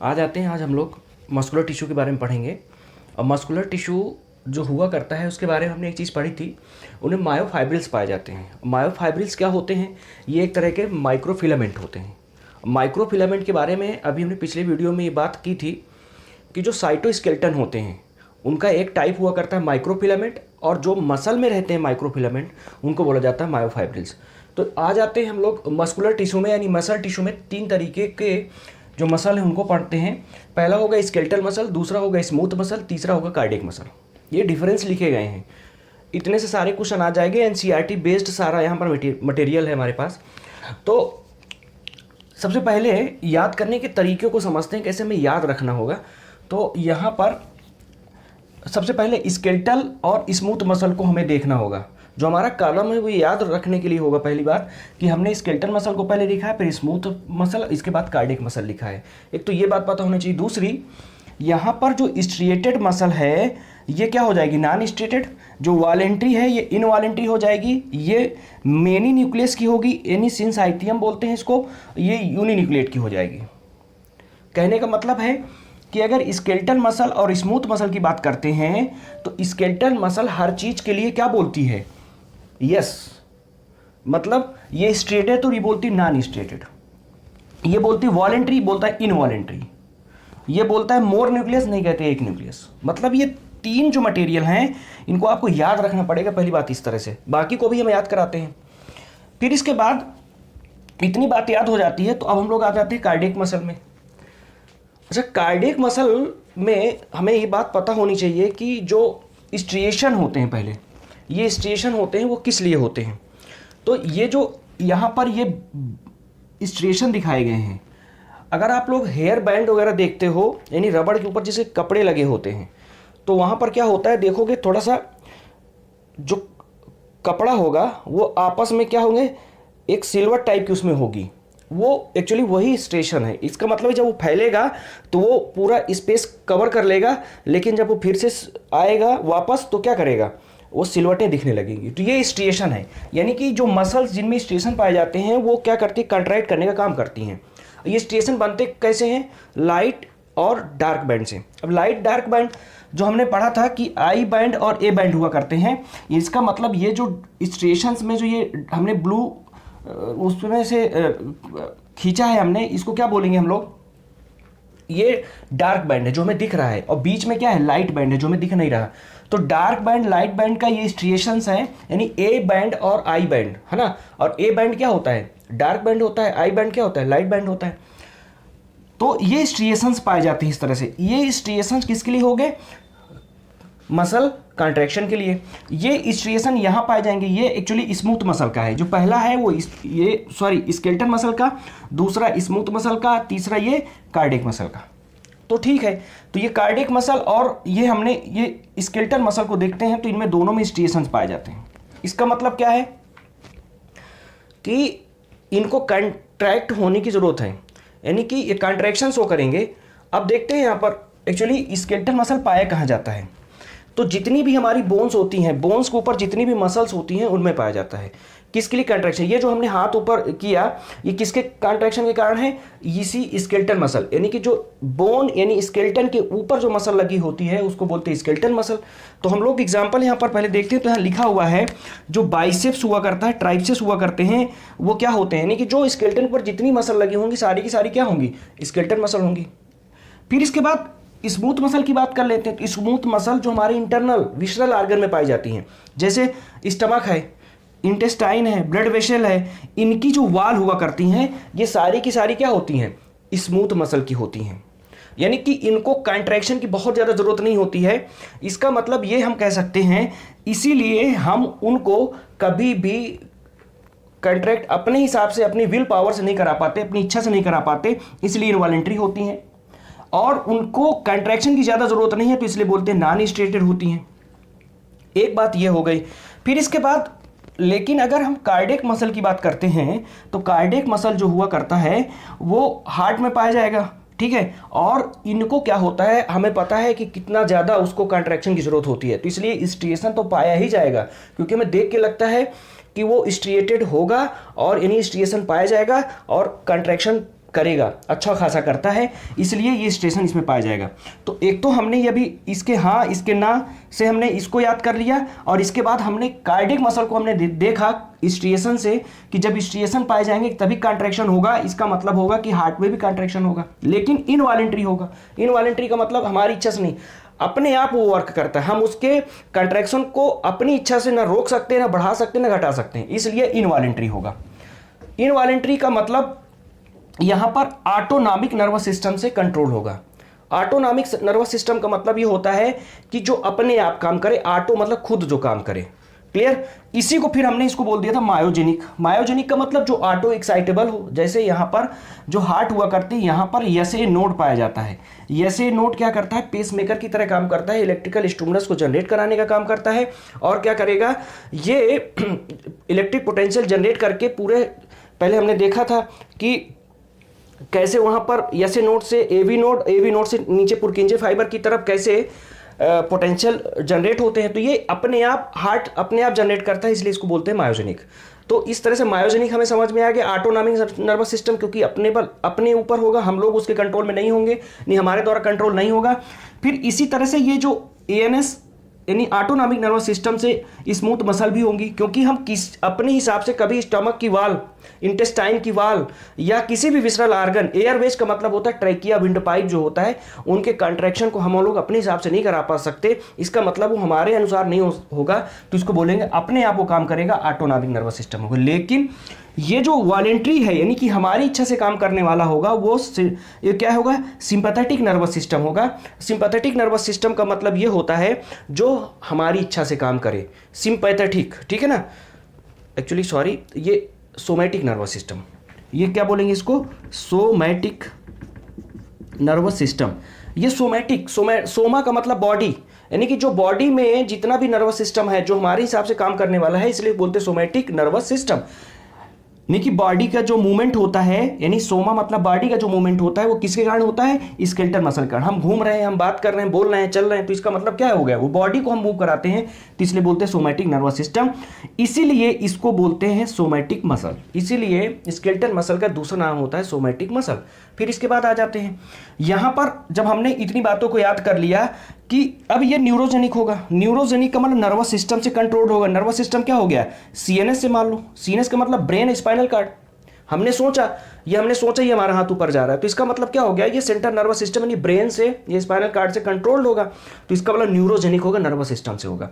आज हम लोग मस्कुलर टिश्यू के बारे में पढ़ेंगे। और मस्कुलर टिश्यू जो हुआ करता है उसके बारे में हमने एक चीज़ पढ़ी थी, उन्हें मायोफाइब्रिल्स पाए जाते हैं। मायोफाइब्रिल्स क्या होते हैं? ये एक तरह के माइक्रोफिलामेंट होते हैं। माइक्रोफिलामेंट के बारे में अभी हमने पिछले वीडियो में ये बात की थी कि जो साइटोस्केलेटन होते हैं उनका एक टाइप हुआ करता है माइक्रोफिलामेंट, और जो मसल में रहते हैं माइक्रोफिलामेंट उनको बोला जाता है मायोफाइब्रिल्स। तो आ जाते हैं हम लोग मस्कुलर टिश्यू में, यानी मसल टिश्यू में 3 तरीके के जो मसल हैं उनको पढ़ते हैं। पहला होगा स्केलेटल मसल, दूसरा होगा स्मूथ मसल, तीसरा होगा कार्डियक मसल। ये डिफरेंस लिखे गए हैं। इतने से सारे क्वेश्चन आ जाएंगे, एनसीईआरटी बेस्ड सारा यहाँ पर मटेरियल है हमारे पास। तो सबसे पहले याद करने के तरीक़ों को समझते हैं, कैसे हमें याद रखना होगा। तो यहाँ पर सबसे पहले स्केलेटल और स्मूथ मसल को हमें देखना होगा। जो हमारा कॉलम है वो याद रखने के लिए होगा पहली बार कि हमने स्केलेटल मसल को पहले लिखा है, फिर स्मूथ मसल, इसके बाद कार्डियक मसल लिखा है। एक तो ये बात पता होनी चाहिए। दूसरी, यहाँ पर जो स्ट्रिएटेड मसल है ये क्या हो जाएगी? Non striated. जो वॉलेंट्री है ये इनवॉलेंट्री हो जाएगी। ये मेनी न्यूक्लियस की होगी, यानी सिंसाइटियम बोलते हैं इसको, ये यूनिन्यूक्लिएट की हो जाएगी। कहने का मतलब है कि अगर स्केलेटल मसल और स्मूथ मसल की बात करते हैं तो स्केलेटल मसल हर चीज़ के लिए क्या बोलती है? यस। मतलब ये स्ट्रेटेड तो ये बोलती नॉन स्ट्रेटेड, ये बोलती वॉलेंट्री, बोलता है इनवॉलेंट्री, ये बोलता है मोर न्यूक्लियस, नहीं कहते एक न्यूक्लियस। मतलब ये 3 जो मटेरियल हैं इनको आपको याद रखना पड़ेगा। पहली बात इस तरह से, बाकी को भी हम याद कराते हैं। फिर इसके बाद इतनी बात याद हो जाती है तो अब हम लोग आ जाते हैं कार्डियक मसल में। अच्छा, कार्डियक मसल में हमें ये बात पता होनी चाहिए कि जो स्ट्रिएशन होते हैं, पहले ये स्ट्रिएशन होते हैं वो किस लिए होते हैं। तो ये जो यहाँ पर ये स्ट्रिएशन दिखाए गए हैं, अगर आप लोग हेयर बैंड वगैरह देखते हो, यानी रबड़ के ऊपर जैसे कपड़े लगे होते हैं, तो वहाँ पर क्या होता है देखोगे, थोड़ा सा जो कपड़ा होगा वो आपस में क्या होंगे, एक सिल्वर टाइप की उसमें होगी, वो एक्चुअली वही स्ट्रिएशन है। इसका मतलब है जब वो फैलेगा तो वो पूरा स्पेस कवर कर लेगा, लेकिन जब वो फिर से आएगा वापस तो क्या करेगा, वो सिलवटें दिखने लगेंगी। तो ये स्ट्रिएशन है, यानी कि जो मसल्स जिनमें स्ट्रिएशन पाए जाते हैं वो क्या करती है, कंट्रैक्ट करने का काम करती हैं। ये स्ट्रिएशन बनते कैसे हैं? लाइट और डार्क बैंड से। अब लाइट डार्क बैंड जो हमने पढ़ा था कि आई बैंड और ए बैंड हुआ करते हैं, इसका मतलब ये जो स्ट्रिएशंस में जो ये हमने ब्लू उसमें से खींचा है हमने, इसको क्या बोलेंगे हम लोग? ये डार्क बैंड है जो हमें दिख रहा है, और बीच में क्या है, लाइट बैंड है जो हमें दिख नहीं रहा। तो डार्क बैंड लाइट बैंड का ये स्ट्रिएशंस हैं, यानी ए बैंड और आई बैंड, है ना। और ए बैंड क्या होता है? डार्क बैंड होता है। आई बैंड क्या होता है? लाइट बैंड होता है। तो ये स्ट्रिएशंस पाए जाते हैं इस तरह से। ये स्ट्रिएशंस किसके लिए हो गए? मसल कॉन्ट्रैक्शन के लिए। ये स्ट्रिएशन यहाँ पाए जाएंगे, ये एक्चुअली स्मूथ मसल का है। जो पहला है वो स्केलेटल मसल का, दूसरा स्मूथ मसल का, तीसरा ये कार्डियक मसल का। तो ठीक है, तो ये कार्डियक मसल और ये हमने ये स्केलेटल मसल को देखते हैं तो इनमें दोनों में स्ट्रिएशंस पाए जाते हैं। इसका मतलब क्या है कि इनको कॉन्ट्रैक्ट होने की जरूरत है, यानी कि ये कॉन्ट्रैक्शन शो करेंगे। अब देखते हैं यहाँ पर एक्चुअली स्केलेटल मसल पाया कहाँ जाता है। तो जितनी भी हमारी बोन्स होती हैं, बोन्स के ऊपर जितनी भी मसल्स होती हैं उनमें पाया जाता है। किसके लिए कॉन्ट्रैक्शन? ये जो हमने हाथ ऊपर किया ये किसके कॉन्ट्रैक्शन के कारण है? इसी स्केलेटल मसल, यानी कि जो बोन यानी स्केलेटन के ऊपर जो मसल लगी होती है उसको बोलते हैं स्केलेटल मसल। तो हम लोग एग्जांपल यहाँ पर पहले देखते हैं। तो यहाँ लिखा हुआ है जो बाइसेप्स हुआ करता है, ट्राइसेप्स हुआ करते हैं, वो क्या होते हैं, यानी कि जो स्केलेटन पर जितनी मसल लगी होंगी सारी की सारी क्या होंगी? स्केलेटल मसल होंगी। फिर इसके बाद स्मूथ मसल की बात कर लेते हैं। तो स्मूथ मसल जो हमारे इंटरनल विसरल ऑर्गन में पाई जाती हैं, जैसे स्टमक है, इंटेस्टाइन है, ब्लड वेसल है, इनकी जो वाल हुआ करती हैं ये सारी की सारी क्या होती हैं? स्मूथ मसल की होती हैं। यानी कि इनको कॉन्ट्रैक्शन की बहुत ज़्यादा ज़रूरत नहीं होती है। इसका मतलब ये हम कह सकते हैं, इसीलिए हम उनको कभी भी कॉन्ट्रैक्ट अपने हिसाब से, अपनी विल पावर से नहीं करा पाते, अपनी इच्छा से नहीं करा पाते, इसलिए इनवॉलेंट्री होती हैं। और उनको कॉन्ट्रैक्शन की ज़्यादा ज़रूरत नहीं है तो इसलिए बोलते हैं नॉन स्ट्रेटेड होती हैं। एक बात ये हो गई। फिर इसके बाद लेकिन अगर हम कार्डियक मसल की बात करते हैं तो कार्डियक मसल जो हुआ करता है वो हार्ट में पाया जाएगा, ठीक है। और इनको क्या होता है हमें पता है कि कितना ज़्यादा उसको कॉन्ट्रैक्शन की ज़रूरत होती है, तो इसलिए स्ट्रिएशन तो पाया ही जाएगा, क्योंकि हमें देख के लगता है कि वो स्ट्रिएटेड होगा और यानी स्ट्रिएशन पाया जाएगा और कॉन्ट्रैक्शन करेगा, अच्छा खासा करता है, इसलिए ये स्ट्रिएशन इसमें पाया जाएगा। तो एक तो हमने ये भी इसके हाँ इसके ना से हमने इसको याद कर लिया, और इसके बाद हमने कार्डियक मसल को हमने देखा स्ट्रिएशन से कि जब स्ट्रिएशन पाए जाएंगे तभी कंट्रैक्शन होगा, इसका मतलब होगा कि हार्ट में भी कंट्रैक्शन होगा, लेकिन इनवॉलेंट्री होगा। इनवॉलेंट्री का मतलब हमारी इच्छा से नहीं, अपने आप वो वर्क करता है, हम उसके कंट्रैक्शन को अपनी इच्छा से ना रोक सकते ना बढ़ा सकते ना घटा सकते हैं, इसलिए इनवॉलेंट्री होगा। इनवॉलेंट्री का मतलब यहां पर ऑटोनॉमिक नर्वस सिस्टम से कंट्रोल होगा। ऑटोनॉमिक नर्वस सिस्टम का मतलब ये होता है कि जो अपने आप काम करे, ऑटो मतलब खुद जो काम करे, क्लियर। इसी को फिर हमने इसको बोल दिया था मायोजेनिक। मायोजेनिक का मतलब जो ऑटो एक्साइटेबल हो, जैसे यहां पर जो हार्ट हुआ करती है, यहां पर एसए नोड पाया जाता है। एसए नोड क्या करता है, पेसमेकर की तरह काम करता है, इलेक्ट्रिकल स्टिमुलस को जनरेट कराने का काम करता है, और क्या करेगा, ये इलेक्ट्रिक पोटेंशियल जनरेट करके पूरे, पहले हमने देखा था कि कैसे वहां पर एसए नोड से एवी नोड से नीचे पुरकिंजे फाइबर की तरफ कैसे पोटेंशियल जनरेट होते हैं। तो ये अपने आप हार्ट अपने आप जनरेट करता है, इसलिए इसको बोलते हैं मायोजेनिक। तो इस तरह से मायोजेनिक हमें समझ में आ गया। ऑटोनॉमिक नर्वस सिस्टम क्योंकि अपने ऊपर होगा, हम लोग उसके कंट्रोल में नहीं होंगे, नहीं हमारे द्वारा कंट्रोल नहीं होगा। फिर इसी तरह से ये जो एएनएस यानी ऑटोनॉमिक नर्वस सिस्टम से स्मूथ मसल भी होंगी, क्योंकि हम अपने हिसाब से कभी स्टमक की वाल, इंटेस्टाइन की वाल या किसी भी विसरल आर्गन, एयरवेज का मतलब होता है ट्रैकिया, विंड पाइप जो होता है, उनके कंट्रैक्शन को हम लोग अपने हिसाब से नहीं करा पा सकते, इसका मतलब वो हमारे अनुसार नहीं होगा, तो इसको बोलेंगे अपने आप वो काम करेगा, ऑटोनॉमिक नर्वस सिस्टम होगा। लेकिन ये जो वॉलेंट्री है यानी कि हमारी इच्छा से काम करने वाला होगा, वो ये क्या होगा, सिंपैथेटिक नर्वस सिस्टम होगा। सिंपैथेटिक नर्वस सिस्टम का मतलब ये होता है जो हमारी इच्छा से काम करे, सिंपैथेटिक, ठीक है ना। एक्चुअली सॉरी, ये सोमैटिक नर्वस सिस्टम, ये क्या बोलेंगे इसको, सोमैटिक नर्वस सिस्टम। ये सोमैटिक, सोमा का मतलब बॉडी, यानी कि जो बॉडी में जितना भी नर्वस सिस्टम है जो हमारे हिसाब से काम करने वाला है, इसलिए बोलते हैं सोमैटिक नर्वस सिस्टम। यानी कि बॉडी का जो मूवमेंट होता है, यानी सोमा मतलब बॉडी का जो मूवमेंट होता है वो किसके कारण होता है, स्केलेटल मसल के कारण। हम घूम रहे हैं, हम बात कर रहे हैं, बोल रहे हैं, चल रहे हैं, तो इसका मतलब क्या हो गया, वो बॉडी को हम मूव कराते हैं, तो इसलिए बोलते हैं सोमैटिक नर्वस सिस्टम। इसीलिए इसको बोलते हैं सोमैटिक मसल, इसीलिए स्केलेटल मसल का दूसरा नाम होता है सोमैटिक मसल। फिर इसके बाद आ जाते हैं यहां पर, जब हमने इतनी बातों को याद कर लिया कि अब ये न्यूरोजेनिक होगा। न्यूरोजेनिक का मतलब नर्वस सिस्टम से कंट्रोल होगा। नर्वस सिस्टम क्या हो गया, सीएनएस से मान लो, सीएनएस का मतलब ब्रेन स्पाइनल कार्ड। हमने सोचा ये हमारा हाथ ऊपर जा रहा है, तो इसका मतलब क्या हो गया, ये सेंट्रल नर्वस सिस्टम यानी ब्रेन से, ये स्पाइनल कार्ड से कंट्रोल्ड होगा, तो इसका मतलब न्यूरोजेनिक होगा, नर्वस सिस्टम से होगा।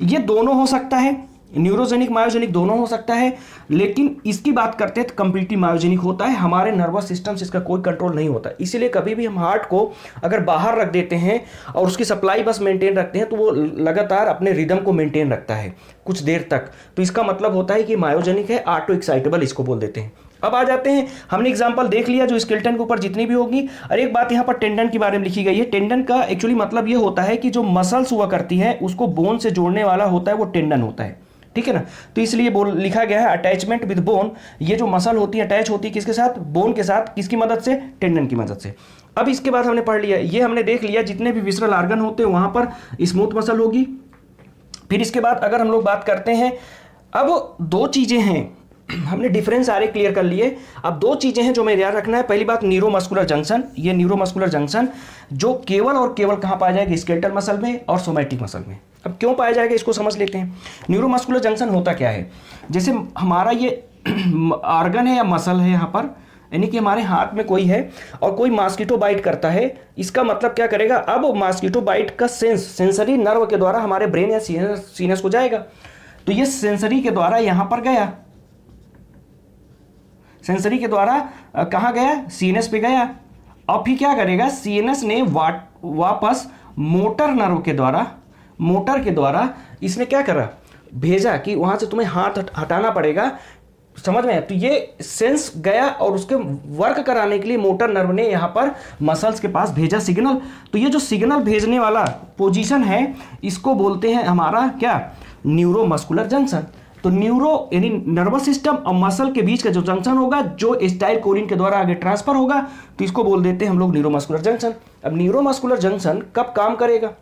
ये दोनों हो सकता है, न्यूरोजेनिक मायोजेनिक दोनों हो सकता है, लेकिन इसकी बात करते हैं तो कंप्लीटली मायोजेनिक होता है। हमारे नर्वस सिस्टम से इसका कोई कंट्रोल नहीं होता, इसीलिए कभी भी हम हार्ट को अगर बाहर रख देते हैं और उसकी सप्लाई बस मेंटेन रखते हैं, तो वो लगातार अपने रिदम को मेंटेन रखता है कुछ देर तक, तो इसका मतलब होता है कि मायोजेनिक है, ऑटो एक्साइटेबल इसको बोल देते हैं। अब आ जाते हैं, हमने एग्जांपल देख लिया जो स्केलेटन के ऊपर जितनी भी होगी। और एक बात यहाँ पर टेंडन के बारे में लिखी गई है। टेंडन का एक्चुअली मतलब ये होता है कि जो मसल्स हुआ करती है उसको बोन से जोड़ने वाला होता है, वो टेंडन होता है, ठीक है ना। तो इसलिए लिखा गया है अटैचमेंट विद बोन। ये जो मसल होती है अटैच होती है किसके साथ, बोन के साथ, किसकी मदद से, टेंडन की मदद से। अब इसके बाद हमने पढ़ लिया, ये हमने देख लिया जितने भी विसरल आर्गन होते हैं वहां पर स्मूथ मसल होगी। फिर इसके बाद अगर हम लोग बात करते हैं, अब दो चीजें हैं, हमने डिफरेंस सारे क्लियर कर लिए। अब दो चीजें हैं जो हमें याद रखना है। पहली बात न्यूरोमस्कुलर जंक्शन, ये न्यूरोमस्कुलर जंक्शन जो केवल और केवल कहाँ पाया जाएगा, स्केलेटल मसल में और सोमैटिक मसल में। अब क्यों पाया जाएगा इसको समझ लेते हैं। न्यूरोमस्कुलर जंक्शन होता क्या है, जैसे हमारा ये आर्गन है या मसल है यहाँ पर, यानी कि हमारे हाथ में कोई है और कोई मॉस्किटो बाइट करता है, इसका मतलब क्या करेगा, अब मॉस्किटो बाइट का सेंसरी नर्व के द्वारा हमारे ब्रेन या सीनस को जाएगा, तो ये सेंसरी के द्वारा यहाँ पर गया, सेंसरी के द्वारा कहाँ गया, सीएनएस पे गया। अब फिर क्या करेगा, सीएनएस ने वापस मोटर के द्वारा इसने क्या करा, भेजा कि वहां से तुम्हें हाथ हटाना पड़ेगा, समझ में। तो ये सेंस गया और उसके वर्क कराने के लिए मोटर नर्व ने यहाँ पर मसल्स के पास भेजा सिग्नल। तो ये जो सिग्नल भेजने वाला पोजीशन है इसको बोलते हैं हमारा क्या, न्यूरोमस्कुलर जंक्शन। तो न्यूरो यानी नर्वस सिस्टम और मसल के बीच का जो जंक्शन होगा जो एसिटाइल कोलिन के द्वारा आगे ट्रांसफर होगा, तो इसको बोल देते हैं हम लोग न्यूरोमस्कुलर जंक्शन। अब न्यूरोमस्कुलर जंक्शन कब काम करेगा,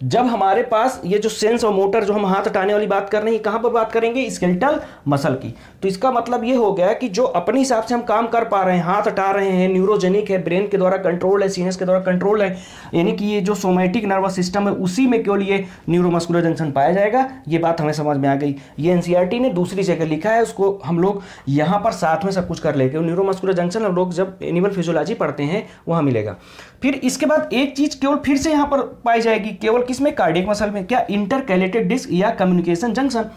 जब हमारे पास ये जो सेंस और मोटर जो हम हाथ हटाने वाली बात कर रहे हैं, कहां पर बात करेंगे, स्केलेटल मसल की। तो इसका मतलब ये हो गया कि जो अपने हिसाब से हम काम कर पा रहे हैं, हाथ हटा रहे हैं, न्यूरोजेनिक है, ब्रेन के द्वारा कंट्रोल है, सीनस के द्वारा कंट्रोल है, यानी कि ये जो सोमैटिक नर्वस सिस्टम है उसी में केवल ये न्यूरोमस्कुलर जंक्शन पाया जाएगा। ये बात हमें समझ में आ गई। ये एनसीईआरटी ने दूसरी जगह लिखा है, उसको हम लोग यहाँ पर साथ में सब कुछ कर लेंगे। न्यूरोमस्कुलर जंक्शन हम लोग जब एनिमल फिजियोलॉजी पढ़ते हैं वहाँ मिलेगा। फिर इसके बाद एक चीज केवल फिर से यहाँ पर पाई जाएगी, केवल किसमें, कार्डियक मसल में। क्या, इंटरकैलेटेड डिस्क या कम्युनिकेशन जंक्शन।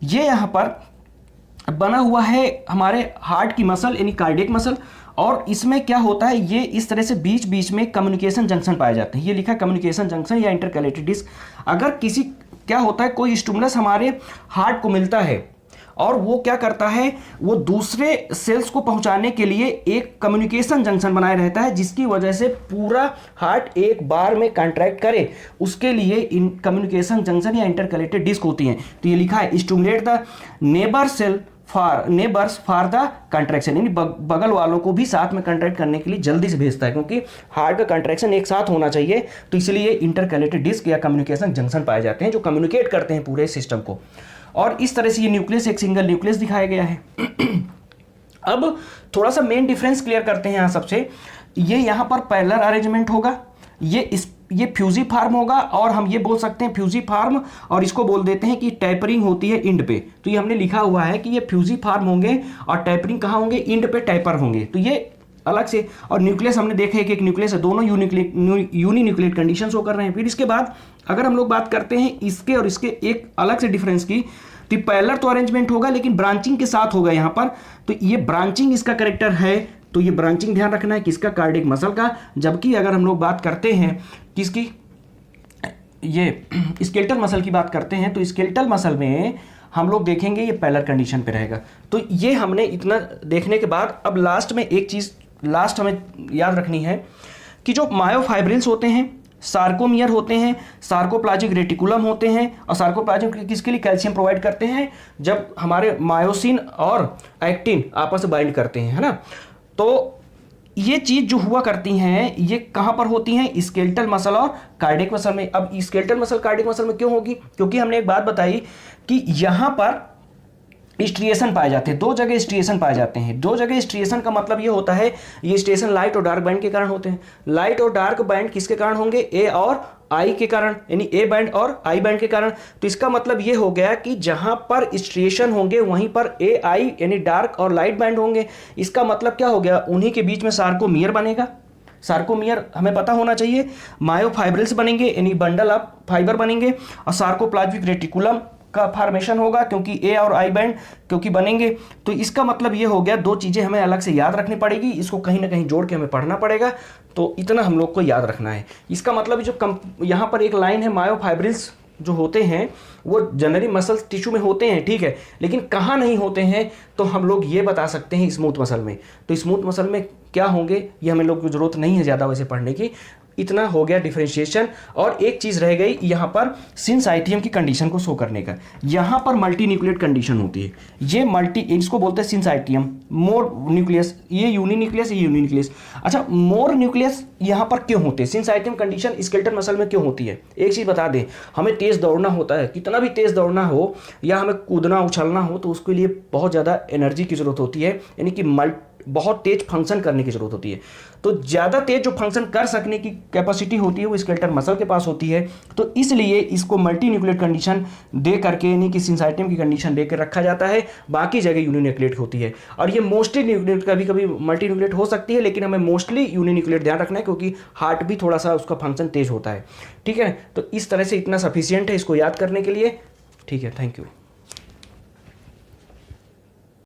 ये यहाँ पर बना हुआ है हमारे हार्ट की मसल यानी कार्डियक मसल, और इसमें क्या होता है, ये इस तरह से बीच बीच में कम्युनिकेशन जंक्शन पाए जाते हैं। ये लिखा है कम्युनिकेशन जंक्शन या इंटरकैलेटेड डिस्क। अगर किसी, क्या होता है, कोई स्टिमुलस हमारे हार्ट को मिलता है और वो क्या करता है, वो दूसरे सेल्स को पहुंचाने के लिए एक कम्युनिकेशन जंक्शन बनाए रहता है, जिसकी वजह से पूरा हार्ट एक बार में कॉन्ट्रैक्ट करे, उसके लिए इन कम्युनिकेशन जंक्शन या इंटरकैलेटेड डिस्क होती हैं। तो ये लिखा है stimulate the neighbours for the contraction, यानी बगल वालों को भी साथ में कंट्रैक्ट करने के लिए जल्दी से भेजता है, क्योंकि हार्ट का कंट्रैक्शन एक साथ होना चाहिए। तो इसलिए इंटरकैलेटेड डिस्क या कम्युनिकेशन जंक्शन पाए जाते हैं जो कम्युनिकेट करते हैं पूरे सिस्टम को। और इस तरह से ये न्यूक्लियस एक सिंगल न्यूक्लियस दिखाया गया है। अब थोड़ा सा मेन डिफरेंस क्लियर करते हैं यहाँ सबसे। ये यहाँ पर पैरेलल अरेंजमेंट होगा, ये फ्यूजिफार्म होगा, और हम ये बोल सकते हैं फ्यूजिफार्म, और इसको बोल देते हैं कि टैपरिंग होती है इंड पे। तो ये हमने लिखा हुआ है कि ये फ्यूजिफार्म होंगे और टैपरिंग कहाँ होंगे, इंड पे टैपर होंगे। तो ये अलग से, और न्यूक्लियस हमने देखा है कि एक न्यूक्लियस है, दोनों यूनिन्यूक्लियेट कंडीशन शो कर रहे हैं। फिर इसके बाद अगर हम लोग बात करते हैं इसके और इसके एक अलग से डिफरेंस की, तो पैरेलल तो अरेंजमेंट होगा लेकिन ब्रांचिंग के साथ होगा यहाँ पर। तो ये ब्रांचिंग इसका करेक्टर है, तो ये ब्रांचिंग ध्यान रखना है किसका, कार्डियक मसल का। जबकि अगर हम लोग बात करते हैं किसकी, ये स्केलेटल मसल की बात करते हैं, तो स्केलेटल मसल में हम लोग देखेंगे ये पैरेलल कंडीशन पे रहेगा। तो ये हमने इतना देखने के बाद अब लास्ट में एक चीज़ लास्ट हमें याद रखनी है कि जो मायोफाइब्रिल्स होते हैं, सार्कोमियर होते हैं, सार्कोप्लाज्मिक रेटिकुलम होते हैं, और सार्कोप्लाज्मिक किसके लिए, कैल्शियम प्रोवाइड करते हैं जब हमारे मायोसिन और एक्टिन आपस में बाइंड करते हैं, है ना। तो ये चीज़ जो हुआ करती हैं ये कहाँ पर होती हैं, स्केलेटल मसल और कार्डियक मसल में। अब स्केलेटल मसल कार्डियक मसल में क्यों होगी, क्योंकि हमने एक बात बताई कि यहाँ पर स्ट्रिएशन पाए जाते हैं, दो जगह स्ट्रिएशन पाए जाते हैं। दो जगह स्ट्रिएशन का मतलब ये होता है, ये स्ट्रिएशन लाइट और डार्क बैंड के कारण होते हैं। लाइट और डार्क बैंड किसके कारण होंगे, ए और आई के कारण, यानी ए बैंड और आई बैंड के कारण। तो इसका मतलब ये हो गया कि जहां पर स्ट्रिएशन होंगे वहीं पर ए आई यानी डार्क और लाइट बैंड होंगे। इसका मतलब क्या हो गया, उन्हीं के बीच में सार्कोमियर बनेगा। सार्कोमियर हमें पता होना चाहिए, मायोफाइब्रिल्स बनेंगे यानी बंडल ऑफ फाइबर बनेंगे, और सार्कोप्लाज्मिक रेटिकुलम का फॉर्मेशन होगा क्योंकि ए और आई बैंड क्योंकि बनेंगे। तो इसका मतलब ये हो गया, दो चीज़ें हमें अलग से याद रखनी पड़ेगी, इसको कहीं ना कहीं जोड़ के हमें पढ़ना पड़ेगा। तो इतना हम लोग को याद रखना है। इसका मतलब जो यहाँ पर एक लाइन है, मायोफाइब्रिल्स जो होते हैं वो जनरली मसल टिश्यू में होते हैं, ठीक है, लेकिन कहाँ नहीं होते हैं तो हम लोग ये बता सकते हैं स्मूथ मसल में। तो स्मूथ मसल में क्या होंगे ये हमें लोग को जरूरत नहीं है ज़्यादा वैसे पढ़ने की। इतना हो गया डिफरेंशिएशन। और एक चीज़ रह गई यहाँ पर सिंसाइटियम की कंडीशन को शो करने का। यहाँ पर मल्टी न्यूक्लिएट कंडीशन होती है, ये मल्टी, इसको बोलते हैं सिंसाइटियम। मोर न्यूक्लियस, ये यूनिन्यूक्लियस, ये यूनिन्यूक्लियस। अच्छा, मोर न्यूक्लियस यहाँ पर क्यों होते हैं, सिंसाइटियम कंडीशन स्केलेटल मसल में क्यों होती है। एक चीज़ बता दें, हमें तेज़ दौड़ना होता है, कितना भी तेज़ दौड़ना हो या हमें कूदना उछलना हो तो उसके लिए बहुत ज़्यादा एनर्जी की ज़रूरत होती है, यानी कि बहुत तेज फंक्शन करने की जरूरत होती है। तो ज़्यादा तेज जो फंक्शन कर सकने की कैपेसिटी होती है वो स्केलेटल मसल के पास होती है। तो इसलिए इसको मल्टी न्यूक्लिएट कंडीशन दे करके, यानी कि सिंसाइटियम की कंडीशन देकर रखा जाता है, बाकी जगह यूनिन्यूक्लिएट होती है। और ये मोस्टली न्यूक्लिएट, कभी कभी मल्टी न्यूक्लिएट हो सकती है, लेकिन हमें मोस्टली यूनिन्यूक्लिएट ध्यान रखना है क्योंकि हार्ट भी थोड़ा सा उसका फंक्शन तेज होता है, ठीक है। तो इस तरह से इतना सफिशियंट है इसको याद करने के लिए, ठीक है। Thank you.